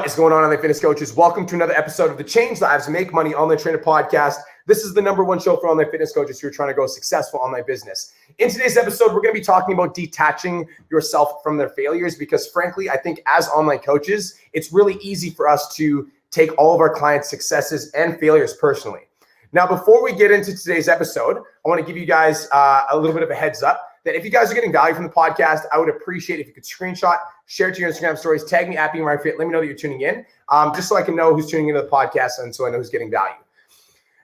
What is going on, online fitness coaches? Welcome to another episode of the Change Lives Make Money Online Trainer Podcast. This is the #1 show for online fitness coaches who are trying to grow a successful online business. In today's episode, we're going to be talking about detaching yourself from their failures because, frankly, I think as online coaches, it's really easy for us to take all of our clients' successes and failures personally. Now, before we get into today's episode, I want to give you guys a little bit of a heads up that if you guys are getting value from the podcast, I would appreciate if you could screenshot, share it to your Instagram stories, tag me at BeMyFit, let me know that you're tuning in, just so I can know who's tuning into the podcast and so I know who's getting value.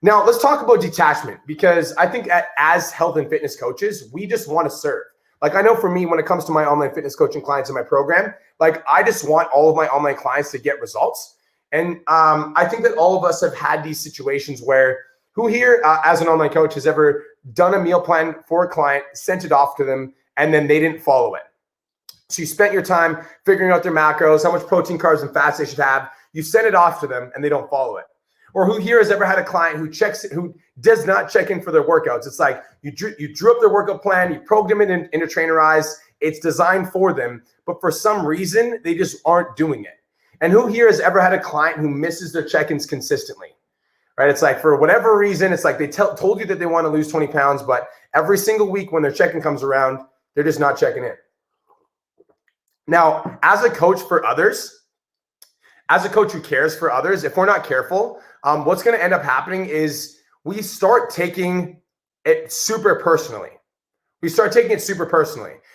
Now, let's talk about detachment because I think as health and fitness coaches, we just want to serve. Like I know for me, when it comes to my online fitness coaching clients in my program, like I just want all of my online clients to get results. And I think that all of us have had these situations where who here as an online coach has ever done a meal plan for a client, sent it off to them, and then they didn't follow it. So you spent your time figuring out their macros, how much protein, carbs, and fats they should have. You send it off to them and they don't follow it. Or who here has ever had a client who does not check in for their workouts? It's like you drew up their workout plan, you programmed it into Trainerize, it's designed for them, but for some reason, they just aren't doing it. And who here has ever had a client who misses their check-ins consistently? Right? It's like for whatever reason, it's like they told you that they want to lose 20 pounds, but every single week when their check-in comes around, they're just not checking in. Now, as a coach for others, as a coach who cares for others, if we're not careful, what's going to end up happening is we start taking it super personally.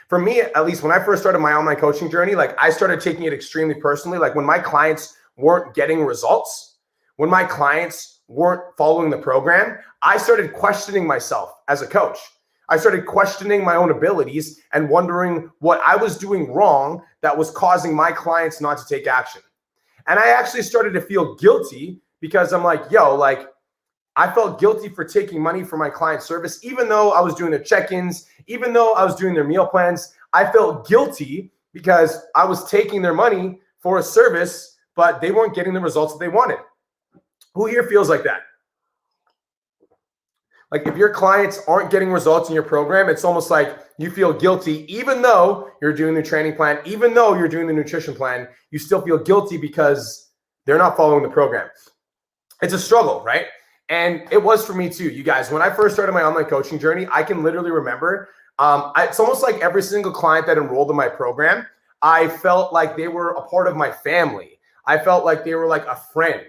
For me, at least when I first started my online coaching journey, like I started taking it extremely personally. Like when my clients weren't getting results, when my clients weren't following the program, I started questioning myself as a coach. I started questioning my own abilities and wondering what I was doing wrong that was causing my clients not to take action. And I actually started to feel guilty because I'm like, I felt guilty for taking money for my client service, even though I was doing their check-ins, even though I was doing their meal plans. I felt guilty because I was taking their money for a service, but they weren't getting the results that they wanted. Who here feels like that? Like if your clients aren't getting results in your program, it's almost like you feel guilty, even though you're doing the training plan, even though you're doing the nutrition plan, you still feel guilty because they're not following the program. It's a struggle, right? And it was for me too, you guys. When I first started my online coaching journey, I can literally remember, it's almost like every single client that enrolled in my program, I felt like they were a part of my family. I felt like they were like a friend.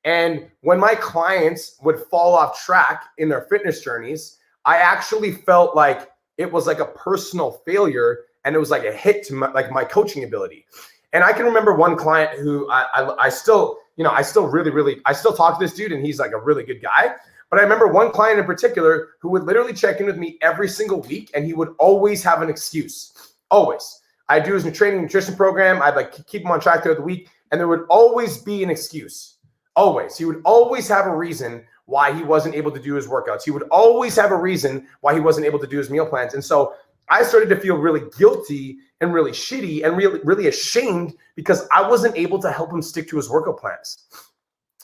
And when my clients would fall off track in their fitness journeys, I actually felt like it was like a personal failure and it was like a hit to my coaching ability. And I can remember one client who I still talk to this dude and he's like a really good guy. But I remember one client in particular who would literally check in with me every single week and he would always have an excuse. Always. I do his training nutrition program. I'd like keep him on track throughout the week and there would always be an excuse. Always. He would always have a reason why he wasn't able to do his workouts. He would always have a reason why he wasn't able to do his meal plans. And so I started to feel really guilty and really shitty and really ashamed because I wasn't able to help him stick to his workout plans.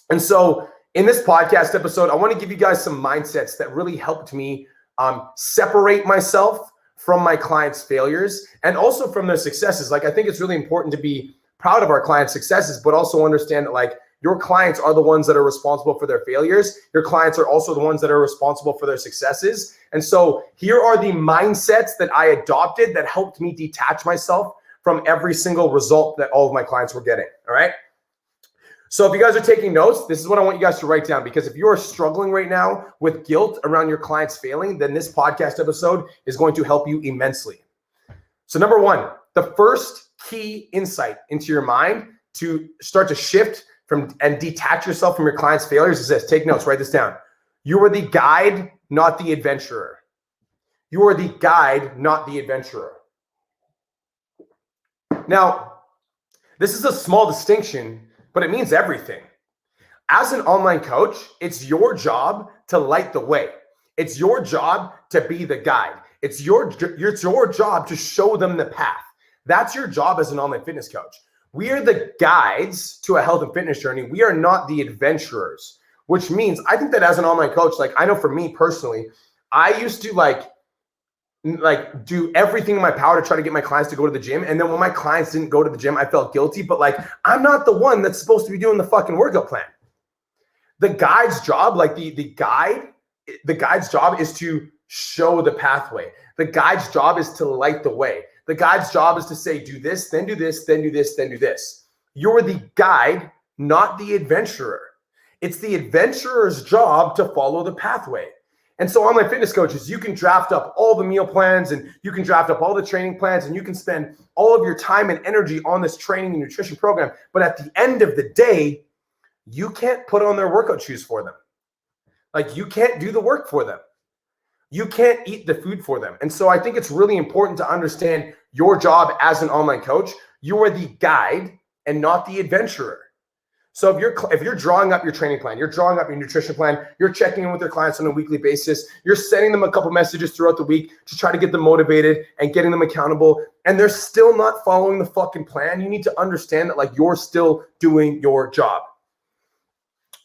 And so in this podcast episode, I want to give you guys some mindsets that really helped me separate myself from my clients' failures and also from their successes. Like I think it's really important to be proud of our clients' successes, but also understand that like your clients are the ones that are responsible for their failures. Your clients are also the ones that are responsible for their successes. And so here are the mindsets that I adopted that helped me detach myself from every single result that all of my clients were getting. All right. So if you guys are taking notes, this is what I want you guys to write down, because if you are struggling right now with guilt around your clients failing, then this podcast episode is going to help you immensely. So number one, the first key insight into your mind to start to shift and detach yourself from your clients' failures is this. Take notes, write this down. You are the guide, not the adventurer. You are the guide, not the adventurer. Now, this is a small distinction, but it means everything. As an online coach, it's your job to light the way. It's your job to be the guide. It's your job to show them the path. That's your job as an online fitness coach. We are the guides to a health and fitness journey. We are not the adventurers, which means I think that as an online coach, like I know for me personally, I used to like like do everything in my power to try to get my clients to go to the gym. And then when my clients didn't go to the gym, I felt guilty. But like, I'm not the one that's supposed to be doing the fucking workout plan. The guide's job, like the guide's job is to show the pathway. The guide's job is to light the way. The guide's job is to say, do this, then do this, then do this, then do this. You're the guide, not the adventurer. It's the adventurer's job to follow the pathway. And so online fitness coaches, you can draft up all the meal plans and you can draft up all the training plans and you can spend all of your time and energy on this training and nutrition program. But at the end of the day, you can't put on their workout shoes for them. Like you can't do the work for them. You can't eat the food for them. And so I think it's really important to understand your job as an online coach. You are the guide and not the adventurer. So if you're drawing up your training plan, you're drawing up your nutrition plan, you're checking in with your clients on a weekly basis, you're sending them a couple messages throughout the week to try to get them motivated and getting them accountable, and they're still not following the fucking plan, you need to understand that like you're still doing your job.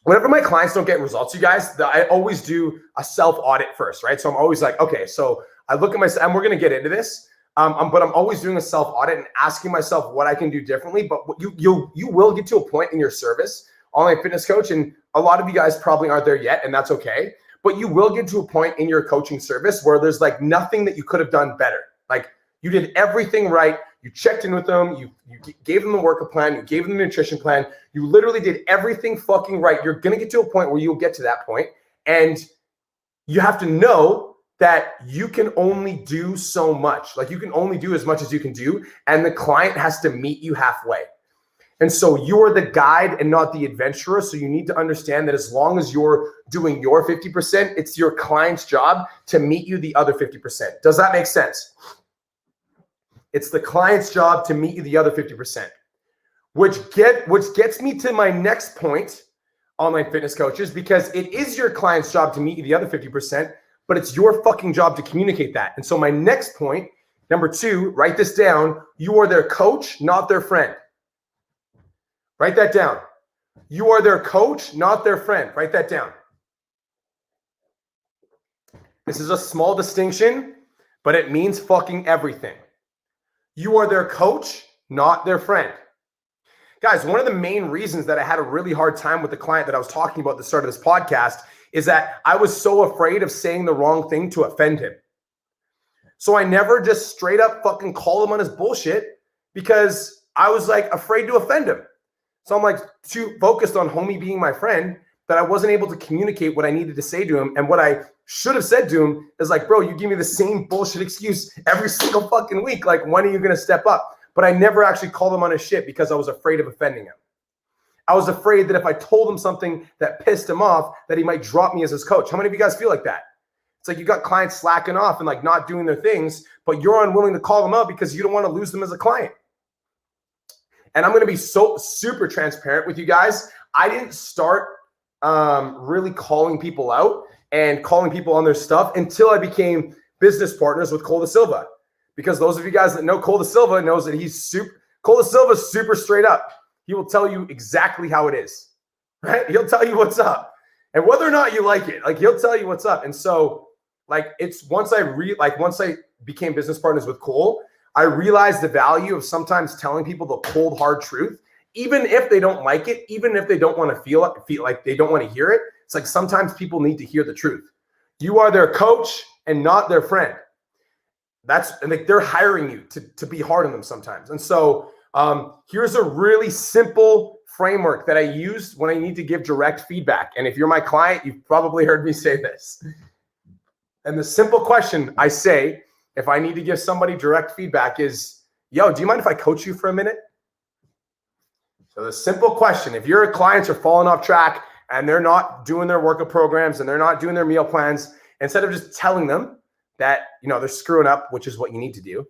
Whenever my clients don't get results, you guys, I always do a self-audit first, right? So I'm always like, okay, so I look at myself, and we're going to get into this, but I'm always doing a self-audit and asking myself what I can do differently. But you will get to a point in your service, online fitness coach, and a lot of you guys probably aren't there yet, and that's okay. But you will get to a point in your coaching service where there's like nothing that you could have done better. Like you did everything right. You checked in with them. You gave them the workout plan. You gave them the nutrition plan. You literally did everything fucking right. You're going to get to a point where you'll get to that point, and you have to know that you can only do so much. Like you can only do as much as you can do, and the client has to meet you halfway. And so you're the guide and not the adventurer. So you need to understand that as long as you're doing your 50%, it's your client's job to meet you the other 50%. Does that make sense? It's the client's job to meet you the other 50%, which gets me to my next point, online fitness coaches, because it is your client's job to meet you the other 50%, but it's your fucking job to communicate that. And so my next point, number 2, write this down. You are their coach, not their friend. Write that down. You are their coach, not their friend. Write that down. This is a small distinction, but it means fucking everything. You are their coach, not their friend. Guys, one of the main reasons that I had a really hard time with the client that I was talking about at the start of this podcast is that I was so afraid of saying the wrong thing to offend him. So I never just straight up fucking called him on his bullshit because I was like afraid to offend him. So I'm like too focused on homie being my friend that I wasn't able to communicate what I needed to say to him. And what I should have said to him is like, bro, you give me the same bullshit excuse every single fucking week. Like, when are you going to step up? But I never actually called him on his shit because I was afraid of offending him. I was afraid that if I told him something that pissed him off, that he might drop me as his coach. How many of you guys feel like that? It's like you got clients slacking off and like not doing their things, but you're unwilling to call them out because you don't want to lose them as a client. And I'm going to be so super transparent with you guys. I didn't start really calling people out and calling people on their stuff until I became business partners with Cole Da Silva. Because those of you guys that know Cole Da Silva knows that Cole Da Silva is super straight up. He will tell you exactly how it is, right? He'll tell you what's up. And whether or not you like it, like he'll tell you what's up. And so like it's once I became business partners with Cole, I realized the value of sometimes telling people the cold, hard truth, even if they don't like it, even if they don't want to feel like they don't want to hear it. It's like sometimes people need to hear the truth. You are their coach and not their friend. And like they're hiring you to be hard on them sometimes. And so here's a really simple framework that I use when I need to give direct feedback. And if you're my client, you've probably heard me say this. And the simple question I say if I need to give somebody direct feedback is, yo, do you mind if I coach you for a minute? So the simple question, if your clients are falling off track and they're not doing their workout programs and they're not doing their meal plans, instead of just telling them that, they're screwing up, which is what you need to do,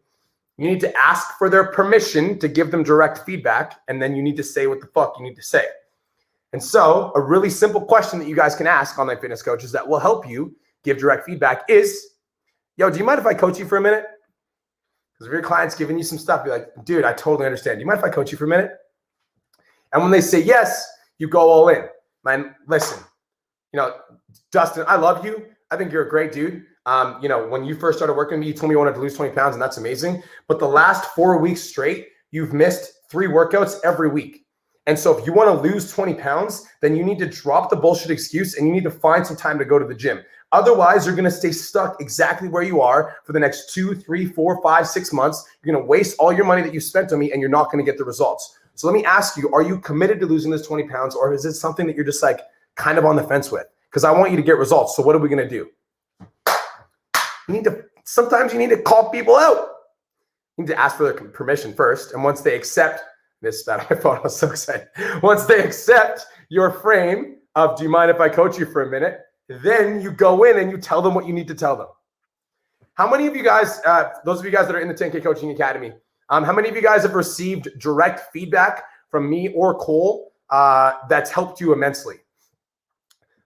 you need to ask for their permission to give them direct feedback, and then you need to say what the fuck you need to say. And so a really simple question that you guys can ask online fitness coaches that will help you give direct feedback is, yo, do you mind if I coach you for a minute? Because if your client's giving you some stuff, you're like, dude, I totally understand. Do you mind if I coach you for a minute? And when they say yes, you go all in. Man, listen, Dustin, I love you. I think you're a great dude. When you first started working with me, you told me you wanted to lose 20 pounds, and that's amazing. But the last 4 weeks straight, you've missed 3 workouts every week. And so if you want to lose 20 pounds, then you need to drop the bullshit excuse and you need to find some time to go to the gym. Otherwise, you're going to stay stuck exactly where you are for the next 2, 3, 4, 5, 6 months. You're going to waste all your money that you spent on me and you're not going to get the results. So let me ask you, are you committed to losing this 20 pounds, or is it something that you're just like kind of on the fence with? Because I want you to get results. So what are we going to do? Sometimes you need to call people out. You need to ask for their permission first. And once they accept this, that my phone, I was so excited. Once they accept your frame of, do you mind if I coach you for a minute? Then you go in and you tell them what you need to tell them. How many of you guys, those of you guys that are in the 10K Coaching Academy, how many of you guys have received direct feedback from me or Cole that's helped you immensely?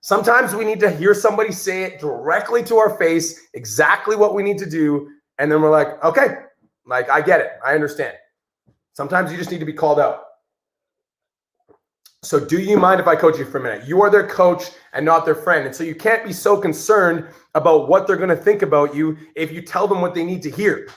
Sometimes we need to hear somebody say it directly to our face, exactly what we need to do. And then we're like, okay, like I get it. I understand. Sometimes you just need to be called out. So do you mind if I coach you for a minute? You are their coach and not their friend. And so you can't be so concerned about what they're going to think about you if you tell them what they need to hear.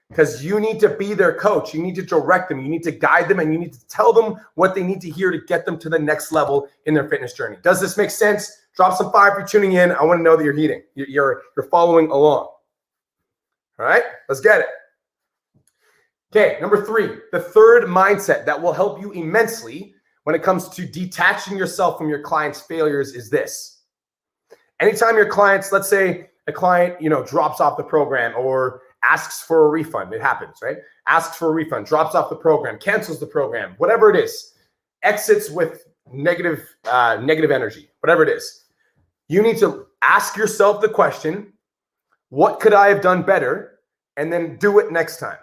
Because you need to be their coach. You need to direct them. You need to guide them, and you need to tell them what they need to hear to get them to the next level in their fitness journey. Does this make sense? Drop some fire if you're tuning in. I want to know that you're heeding. You're following along. All right, let's get it. Okay, number 3, the third mindset that will help you immensely when it comes to detaching yourself from your client's failures is this. Anytime your clients, let's say a client, drops off the program or asks for a refund. It happens, right? Asks for a refund, drops off the program, cancels the program, whatever it is, exits with negative energy, whatever it is. You need to ask yourself the question, what could I have done better? And then do it next time.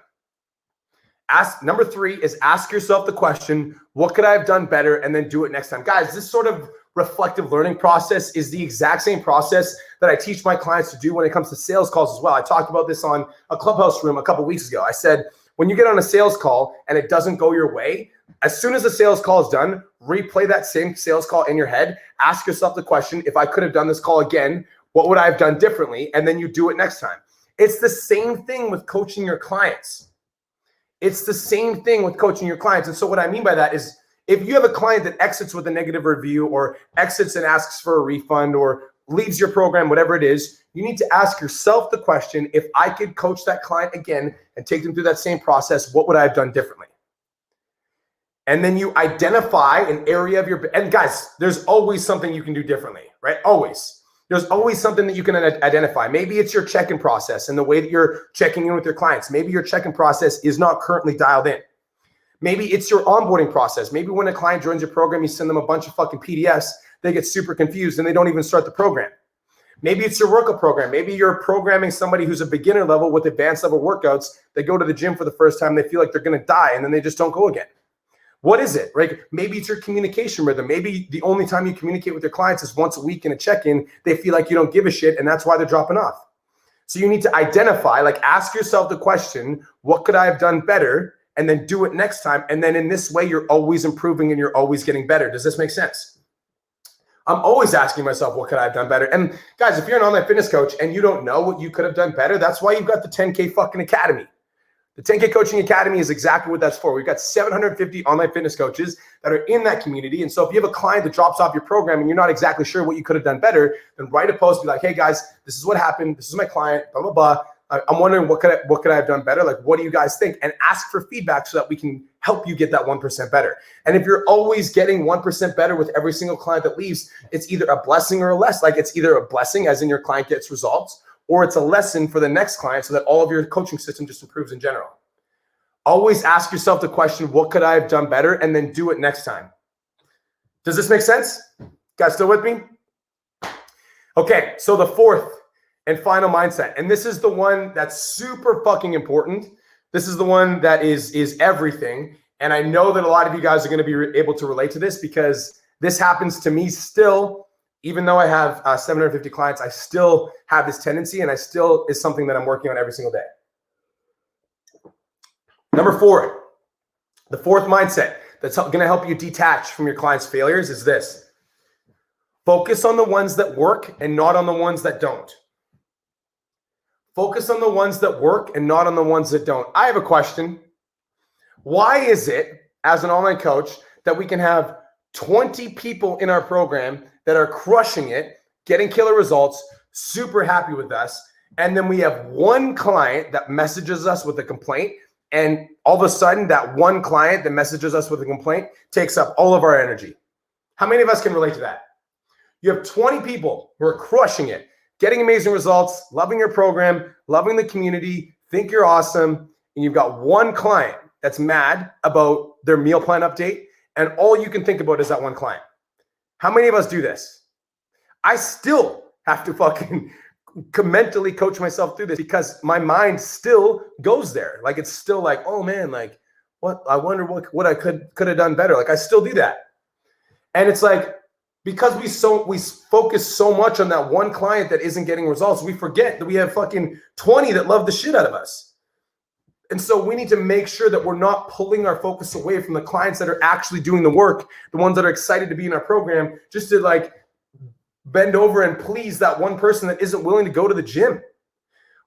Number 3 is ask yourself the question, what could I have done better? And then do it next time. Guys, this sort of reflective learning process is the exact same process that I teach my clients to do when it comes to sales calls as well. I talked about this on a Clubhouse room a couple weeks ago. I said, when you get on a sales call and it doesn't go your way, as soon as the sales call is done, replay that same sales call in your head. Ask yourself the question, if I could have done this call again, what would I have done differently? And then you do it next time. It's the same thing with coaching your clients. It's the same thing with coaching your clients. And so what I mean by that is, if you have a client that exits with a negative review or exits and asks for a refund or leaves your program, whatever it is, you need to ask yourself the question, if I could coach that client again and take them through that same process, what would I have done differently? And then you identify an area of your, and guys, there's always something you can do differently, right? Always. There's always something that you can identify. Maybe it's your check-in process and the way that you're checking in with your clients. Maybe your check-in process is not currently dialed in. Maybe it's your onboarding process. Maybe when a client joins your program, you send them a bunch of fucking PDFs, they get super confused and they don't even start the program. Maybe it's your workout program. Maybe you're programming somebody who's a beginner level with advanced level workouts. They go to the gym for the first time, they feel like they're going to die, and then they just don't go again. What is it, right? Maybe it's your communication rhythm. Maybe the only time you communicate with your clients is once a week in a check-in. They feel like you don't give a shit, and that's why they're dropping off. So you need to identify, ask yourself the question, what could I have done better? And then do it next time. And then in this way, you're always improving and you're always getting better. Does this make sense? I'm always asking myself, what could I have done better? And guys, if you're an online fitness coach and you don't know what you could have done better, that's why you've got the 10K fucking Academy. The 10K Coaching Academy is exactly what that's for. We've got 750 online fitness coaches that are in that community. And so if you have a client that drops off your program and you're not exactly sure what you could have done better, then write a post, be like, hey guys, this is what happened. This is my client, blah, blah, blah. I'm wondering what could I have done better? What do you guys think? And ask for feedback so that we can help you get that 1% better. And if you're always getting 1% better with every single client that leaves, it's either a blessing or a lesson. It's either a blessing as in your client gets results, or it's a lesson for the next client so that all of your coaching system just improves in general. Always ask yourself the question, what could I have done better? And then do it next time. Does this make sense? Guys still with me? Okay, so the fourth and final mindset, and this is the one that's super fucking important. This is the one that is everything. And I know that a lot of you guys are going to be able to relate to this because this happens to me still. Even though I have 750 clients, I still have this tendency, and I still is something that I'm working on every single day. Number 4, the fourth mindset that's going to help you detach from your clients' failures is this. Focus on the ones that work and not on the ones that don't. Focus on the ones that work and not on the ones that don't. I have a question. Why is it, as an online coach, that we can have 20 people in our program that are crushing it, getting killer results, super happy with us, and then we have one client that messages us with a complaint, and all of a sudden that one client that messages us with a complaint takes up all of our energy? How many of us can relate to that? You have 20 people who are crushing it, getting amazing results, loving your program, loving the community, think you're awesome, and you've got one client that's mad about their meal plan update, and all you can think about is that one client. How many of us do this? I still have to fucking mentally coach myself through this because my mind still goes there. Like, it's still like, oh man, like, what? I wonder what I could have done better. Like, I still do that. And it's like, because we focus so much on that one client that isn't getting results, we forget that we have fucking 20 that love the shit out of us. And so we need to make sure that we're not pulling our focus away from the clients that are actually doing the work, the ones that are excited to be in our program, just to like bend over and please that one person that isn't willing to go to the gym.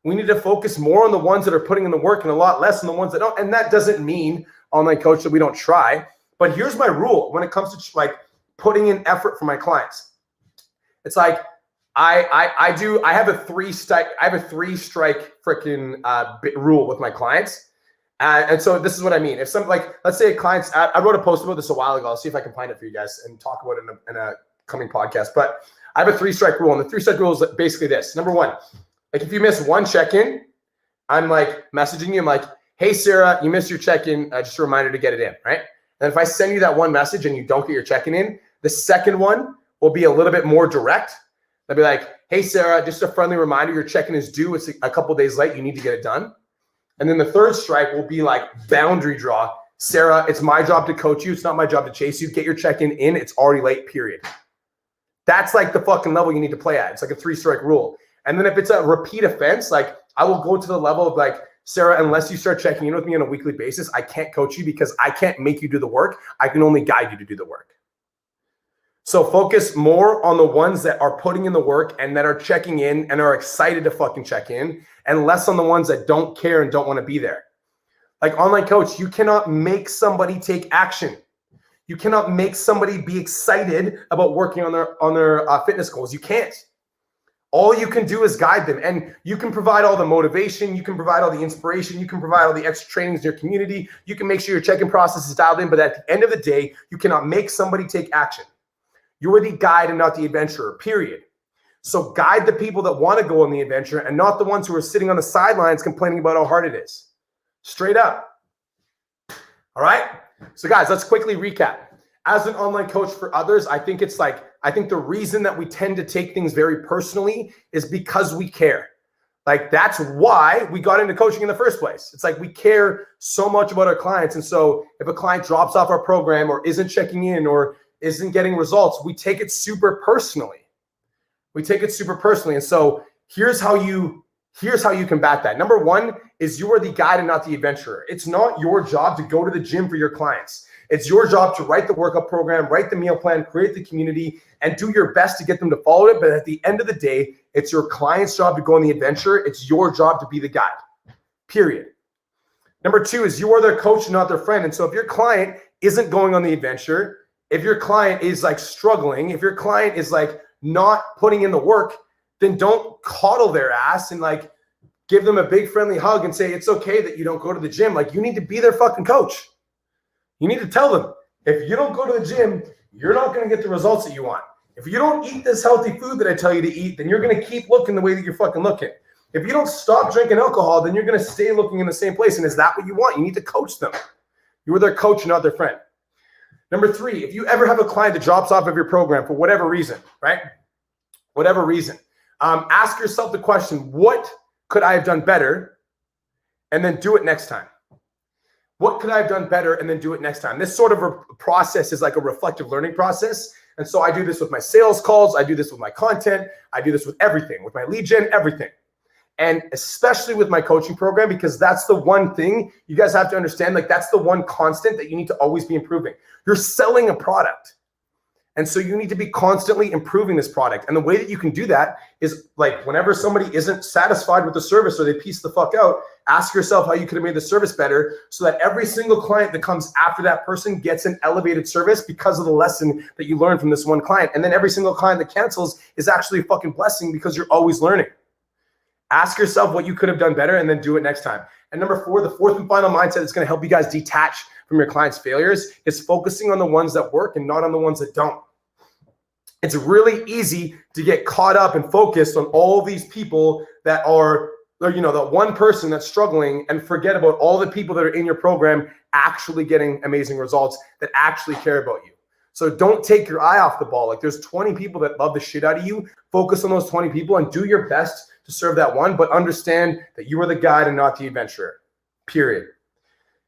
We need to focus more on the ones that are putting in the work and a lot less on the ones that don't. And that doesn't mean, online coach, that we don't try. But here's my rule when it comes to like putting in effort for my clients. It's like I have a three strike freaking rule with my clients. And so this is what I mean. If some, like, let's say a client's, I wrote a post about this a while ago. I'll see if I can find it for you guys and talk about it in a coming podcast. But I have a 3-strike rule. And the 3-strike rule is basically this. Number one, like, if you miss one check-in, I'm like messaging you. I'm like, hey, Sarah, you missed your check-in. Just a reminder to get it in, right? And if I send you that one message and you don't get your check-in in, the second one will be a little bit more direct. I'll be like, hey, Sarah, just a friendly reminder, your check-in is due. It's a couple days late. You need to get it done. And then the third strike will be like boundary draw. Sarah, it's my job to coach you. It's not my job to chase you. Get your check-in in. It's already late, period. That's like the fucking level you need to play at. It's like a 3-strike rule. And then if it's a repeat offense, like, I will go to the level of like, Sarah, unless you start checking in with me on a weekly basis, I can't coach you because I can't make you do the work. I can only guide you to do the work. So focus more on the ones that are putting in the work and that are checking in and are excited to fucking check in, and less on the ones that don't care and don't want to be there. Like, online coach, you cannot make somebody take action. You cannot make somebody be excited about working on their fitness goals. You can't. All you can do is guide them, and you can provide all the motivation. You can provide all the inspiration. You can provide all the extra trainings in your community. You can make sure your check-in process is dialed in, but at the end of the day, you cannot make somebody take action. You are the guide and not the adventurer, period. So guide the people that want to go on the adventure and not the ones who are sitting on the sidelines complaining about how hard it is. Straight up. All right? So guys, let's quickly recap. As an online coach for others, I think the reason that we tend to take things very personally is because we care. Like, that's why we got into coaching in the first place. It's like we care so much about our clients. And so if a client drops off our program or isn't checking in or isn't getting results, we take it super personally. And so here's how you combat that. Number one is you are the guide and not the adventurer. It's not your job to go to the gym for your clients. It's your job to write the workout program, write the meal plan, create the community, and do your best to get them to follow it. But at the end of the day, it's your client's job to go on the adventure. It's your job to be the guide, period. Number two is you are their coach and not their friend. And so if your client isn't going on the adventure, if your client is like struggling, if your client is like not putting in the work, then don't coddle their ass and like give them a big friendly hug and say, it's okay that you don't go to the gym. Like, you need to be their fucking coach. You need to tell them, if you don't go to the gym, you're not going to get the results that you want. If you don't eat this healthy food that I tell you to eat, then you're going to keep looking the way that you're fucking looking. If you don't stop drinking alcohol, then you're going to stay looking in the same place. And is that what you want? You need to coach them. You are their coach, not their friend. Number three, if you ever have a client that drops off of your program for whatever reason, right? Whatever reason, ask yourself the question, what could I have done better? And then do it next time. What could I have done better? And then do it next time. This sort of a process is like a reflective learning process. And so I do this with my sales calls. I do this with my content. I do this with everything, with my lead gen, everything. And especially with my coaching program, because that's the one thing you guys have to understand. Like, that's the one constant that you need to always be improving. You're selling a product. And so you need to be constantly improving this product. And the way that you can do that is like whenever somebody isn't satisfied with the service or they piece the fuck out, ask yourself how you could have made the service better so that every single client that comes after that person gets an elevated service because of the lesson that you learned from this one client. And then every single client that cancels is actually a fucking blessing because you're always learning. Ask yourself what you could have done better and then do it next time. And number 4, the fourth and final mindset that's going to help you guys detach from your clients' failures is focusing on the ones that work and not on the ones that don't. It's really easy to get caught up and focused on all these people that are, you know, that one person that's struggling and forget about all the people that are in your program actually getting amazing results that actually care about you. So don't take your eye off the ball. Like there's 20 people that love the shit out of you. Focus on those 20 people and do your best to serve that one, but understand that you are the guide and not the adventurer, period.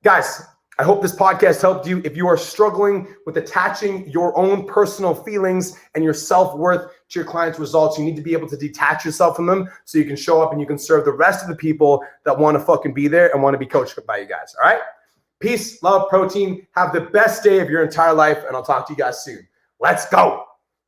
Guys, I hope this podcast helped you. If you are struggling with attaching your own personal feelings and your self-worth to your clients' results, you need to be able to detach yourself from them so you can show up and you can serve the rest of the people that want to fucking be there and want to be coached by you guys, all right? Peace, love, protein. Have the best day of your entire life, and I'll talk to you guys soon. Let's go.